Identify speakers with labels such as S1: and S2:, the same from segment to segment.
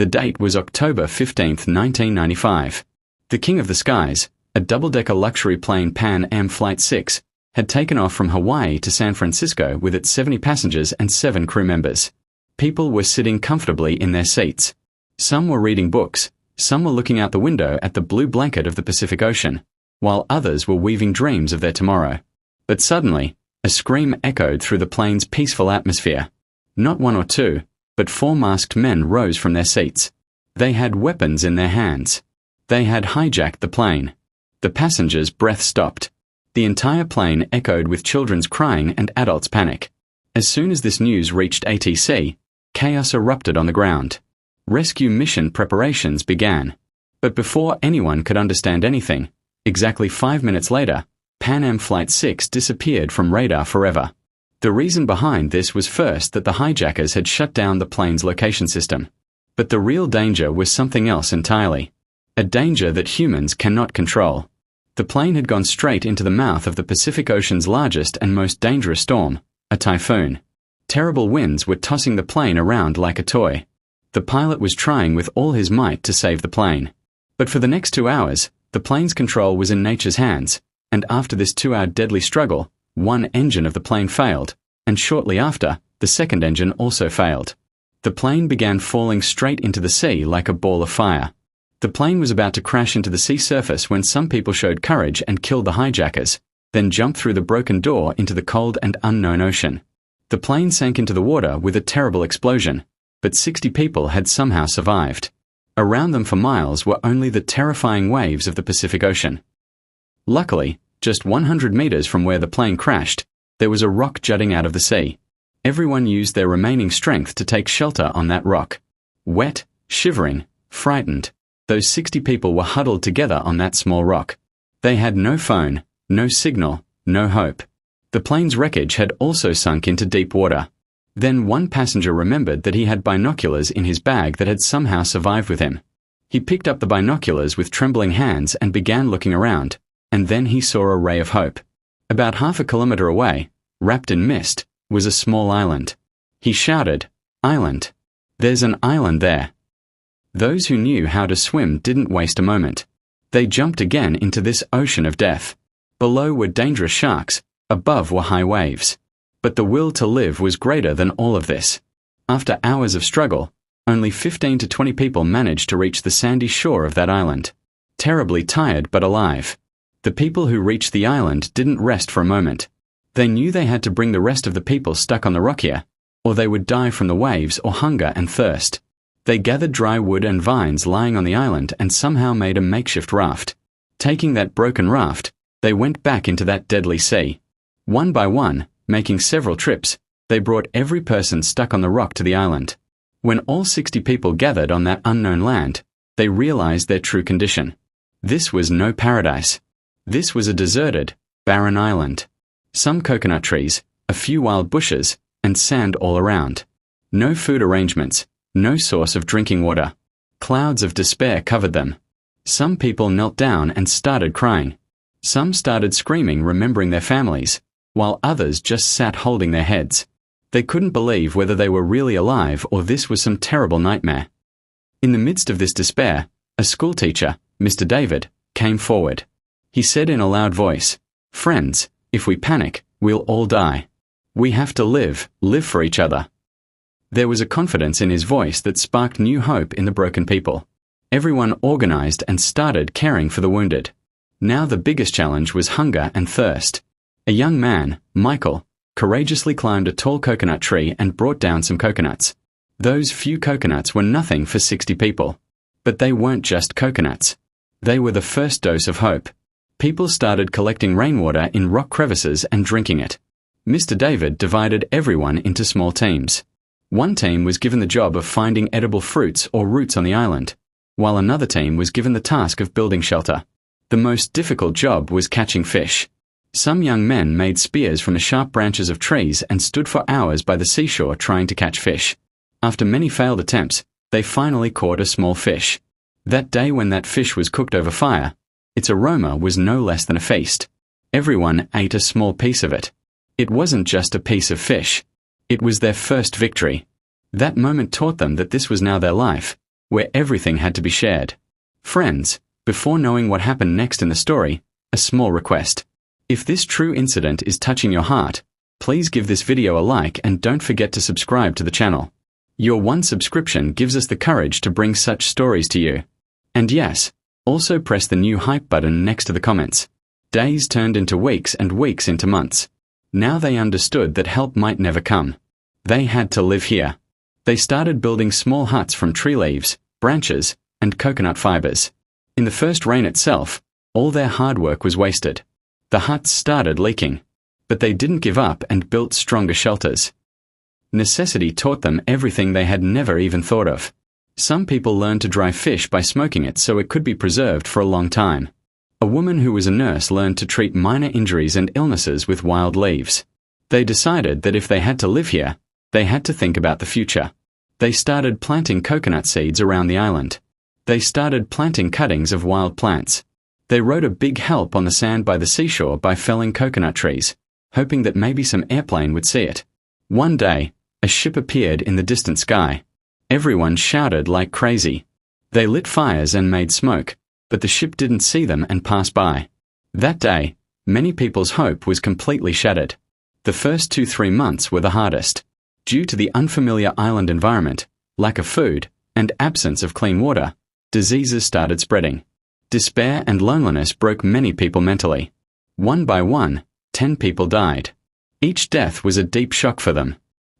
S1: The date was October 15, 1995. The King of the Skies, a double-decker luxury plane Pan Am Flight 6, had taken off from Hawaii to San Francisco with its 70 passengers and 7 crew members. People were sitting comfortably in their seats. Some were reading books, some were looking out the window at the blue blanket of the Pacific Ocean, while others were weaving dreams of their tomorrow. But suddenly, a scream echoed through the plane's peaceful atmosphere. Not 1 or 2, but 4 masked men rose from their seats. They had weapons in their hands. They had hijacked the plane. The passengers' breath stopped. The entire plane echoed with children's crying and adults' panic. As soon as this news reached ATC, chaos erupted on the ground. Rescue mission preparations began. But before anyone could understand anything, exactly 5 minutes later, Pan Am Flight 6 disappeared from radar forever. The reason behind this was first that the hijackers had shut down the plane's location system. But the real danger was something else entirely. A danger that humans cannot control. The plane had gone straight into the mouth of the Pacific Ocean's largest and most dangerous storm, a typhoon. Terrible winds were tossing the plane around like a toy. The pilot was trying with all his might to save the plane. But for the next 2 hours, the plane's control was in nature's hands, and after this 2-hour deadly struggle, one engine of the plane failed, and shortly after, the second engine also failed. The plane began falling straight into the sea like a ball of fire. The plane was about to crash into the sea surface when some people showed courage and killed the hijackers, then jumped through the broken door into the cold and unknown ocean. The plane sank into the water with a terrible explosion, but 60 people had somehow survived. Around them for miles were only the terrifying waves of the Pacific Ocean. Luckily, just 100 meters from where the plane crashed, there was a rock jutting out of the sea. Everyone used their remaining strength to take shelter on that rock. Wet, shivering, frightened, those 60 people were huddled together on that small rock. They had no phone, no signal, no hope. The plane's wreckage had also sunk into deep water. Then one passenger remembered that he had binoculars in his bag that had somehow survived with him. He picked up the binoculars with trembling hands and began looking around, and then he saw a ray of hope. About half a kilometer away, wrapped in mist, was a small island. He shouted, "Island! There's an island there!" Those who knew how to swim didn't waste a moment. They jumped again into this ocean of death. Below were dangerous sharks, above were high waves. But the will to live was greater than all of this. After hours of struggle, only 15 to 20 people managed to reach the sandy shore of that island. Terribly tired but alive. The people who reached the island didn't rest for a moment. They knew they had to bring the rest of the people stuck on the rock here, or they would die from the waves or hunger and thirst. They gathered dry wood and vines lying on the island and somehow made a makeshift raft. Taking that broken raft, they went back into that deadly sea. One by one, making several trips, they brought every person stuck on the rock to the island. When all 60 people gathered on that unknown land, they realized their true condition. This was no paradise. This was a deserted, barren island. Some coconut trees, a few wild bushes, and sand all around. No food arrangements, no source of drinking water. Clouds of despair covered them. Some people knelt down and started crying. Some started screaming, remembering their families, while others just sat holding their heads. They couldn't believe whether they were really alive or this was some terrible nightmare. In the midst of this despair, a schoolteacher, Mr. David, came forward. He said in a loud voice, "Friends, if we panic, we'll all die. We have to live for each other." There was a confidence in his voice that sparked new hope in the broken people. Everyone organized and started caring for the wounded. Now the biggest challenge was hunger and thirst. A young man, Michael, courageously climbed a tall coconut tree and brought down some coconuts. Those few coconuts were nothing for 60 people. But they weren't just coconuts. They were the first dose of hope. People started collecting rainwater in rock crevices and drinking it. Mr. David divided everyone into small teams. One team was given the job of finding edible fruits or roots on the island, while another team was given the task of building shelter. The most difficult job was catching fish. Some young men made spears from the sharp branches of trees and stood for hours by the seashore trying to catch fish. After many failed attempts, they finally caught a small fish. That day when that fish was cooked over fire, its aroma was no less than a feast. Everyone ate a small piece of it. It wasn't just a piece of fish. It was their first victory. That moment taught them that this was now their life. where everything had to be shared. Friends, before knowing what happened next in the story, a small request. If this true incident is touching your heart, please give this video a like and don't forget to subscribe to the channel. Your one subscription gives us the courage to bring such stories to you. And yes, also press the new hype button next to the comments. Days turned into weeks and weeks into months. Now they understood that help might never come. They had to live here. They started building small huts from tree leaves, branches, and coconut fibers. In the first rain itself, all their hard work was wasted. The huts started leaking. But they didn't give up and built stronger shelters. Necessity taught them everything they had never even thought of. Some people learned to dry fish by smoking it so it could be preserved for a long time. A woman who was a nurse learned to treat minor injuries and illnesses with wild leaves. They decided that if they had to live here, they had to think about the future. They started planting coconut seeds around the island. They started planting cuttings of wild plants. They wrote a big help on the sand by the seashore by felling coconut trees, hoping that maybe some airplane would see it. One day, a ship appeared in the distant sky. Everyone shouted like crazy. They lit fires and made smoke, but the ship didn't see them and passed by. That day, many people's hope was completely shattered. The first 2-3 months were the hardest. Due to the unfamiliar island environment, lack of food, and absence of clean water, diseases started spreading. Despair and loneliness broke many people mentally. One by one, 10 people died. Each death was a deep shock for them.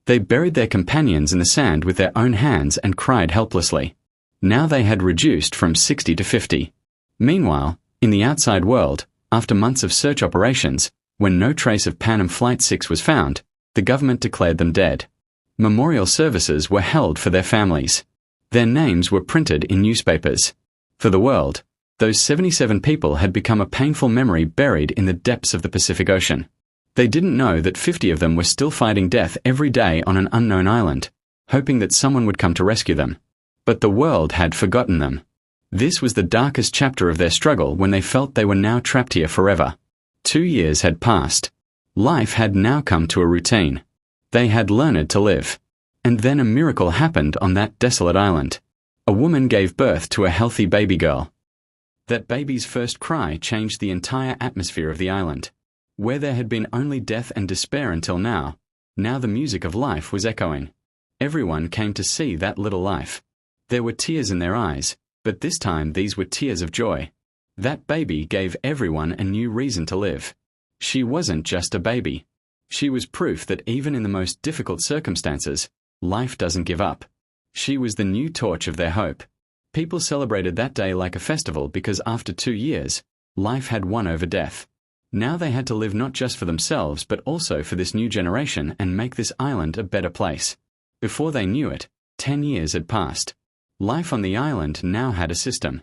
S1: They buried their companions in the sand with their own hands and cried helplessly. Now they had reduced from 60 to 50. Meanwhile, in the outside world, after months of search operations, when no trace of Pan Am Flight 6 was found, the government declared them dead. Memorial services were held for their families. Their names were printed in newspapers. For the world, those 77 people had become a painful memory buried in the depths of the Pacific Ocean. They didn't know that 50 of them were still fighting death every day on an unknown island, hoping that someone would come to rescue them. But the world had forgotten them. This was the darkest chapter of their struggle when they felt they were now trapped here forever. 2 years had passed. Life had now come to a routine. They had learned to live. And then a miracle happened on that desolate island. A woman gave birth to a healthy baby girl. That baby's first cry changed the entire atmosphere of the island. Where there had been only death and despair until now the music of life was echoing. Everyone came to see that little life. There were tears in their eyes, but this time these were tears of joy. That baby gave everyone a new reason to live. She wasn't just a baby. She was proof that even in the most difficult circumstances, life doesn't give up. She was the new torch of their hope. People celebrated that day like a festival because after 2 years, life had won over death. Now they had to live not just for themselves but also for this new generation and make this island a better place. Before they knew it, 10 years had passed. Life on the island now had a system.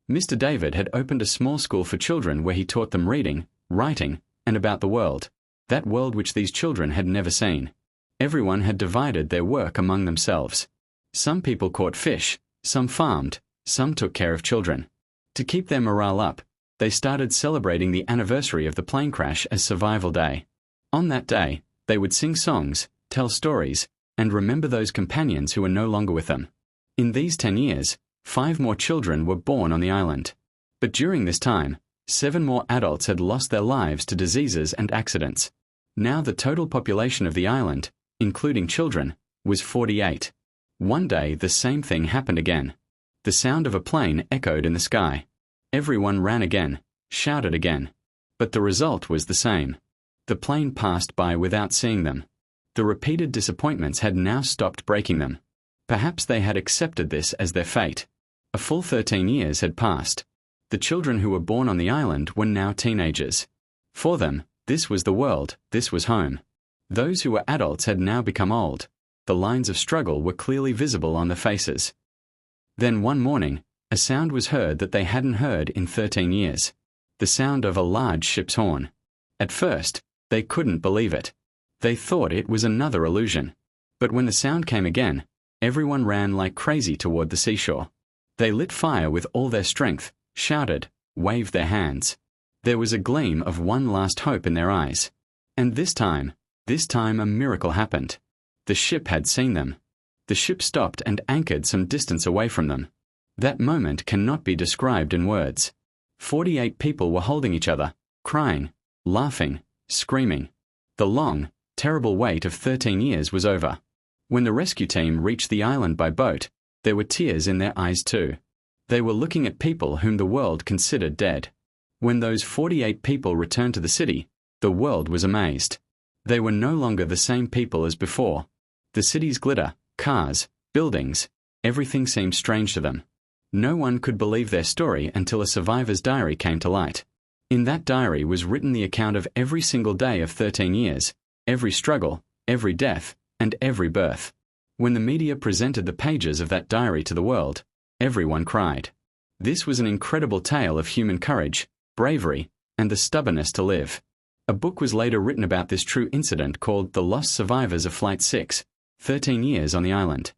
S1: Mr. David had opened a small school for children where he taught them reading, writing, and about the world, that world which these children had never seen. Everyone had divided their work among themselves. Some people caught fish, some farmed, some took care of children. To keep their morale up, they started celebrating the anniversary of the plane crash as Survival Day. On that day, they would sing songs, tell stories, and remember those companions who were no longer with them. In these 10 years, 5 more children were born on the island. But during this time, 7 more adults had lost their lives to diseases and accidents. Now the total population of the island, including children, was 48. One day the same thing happened again. The sound of a plane echoed in the sky. Everyone ran again, shouted again. But the result was the same. The plane passed by without seeing them. The repeated disappointments had now stopped breaking them. Perhaps they had accepted this as their fate. A full 13 years had passed. The children who were born on the island were now teenagers. For them, this was the world, this was home. Those who were adults had now become old. The lines of struggle were clearly visible on their faces. Then one morning, a sound was heard that they hadn't heard in 13 years. The sound of a large ship's horn. At first, they couldn't believe it. They thought it was another illusion. But when the sound came again, everyone ran like crazy toward the seashore. They lit fire with all their strength, shouted, waved their hands. There was a gleam of one last hope in their eyes. And this time a miracle happened. The ship had seen them. The ship stopped and anchored some distance away from them. That moment cannot be described in words. 48 people were holding each other, crying, laughing, screaming. The long, terrible wait of 13 years was over. When the rescue team reached the island by boat, there were tears in their eyes too. They were looking at people whom the world considered dead. When those 48 people returned to the city, the world was amazed. They were no longer the same people as before. The city's glitter, cars, buildings, everything seemed strange to them. No one could believe their story until a survivor's diary came to light. In that diary was written the account of every single day of 13 years, every struggle, every death, and every birth. When the media presented the pages of that diary to the world, everyone cried. This was an incredible tale of human courage, bravery, and the stubbornness to live. A book was later written about this true incident called The Lost Survivors of Flight 6, 13 Years on the Island.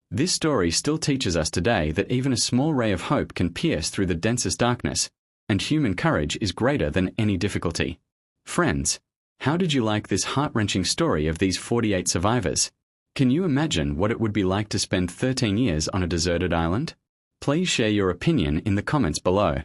S1: This story still teaches us today that even a small ray of hope can pierce through the densest darkness, and human courage is greater than any difficulty. Friends, how did you like this heart-wrenching story of these 48 survivors? Can you imagine what it would be like to spend 13 years on a deserted island? Please share your opinion in the comments below.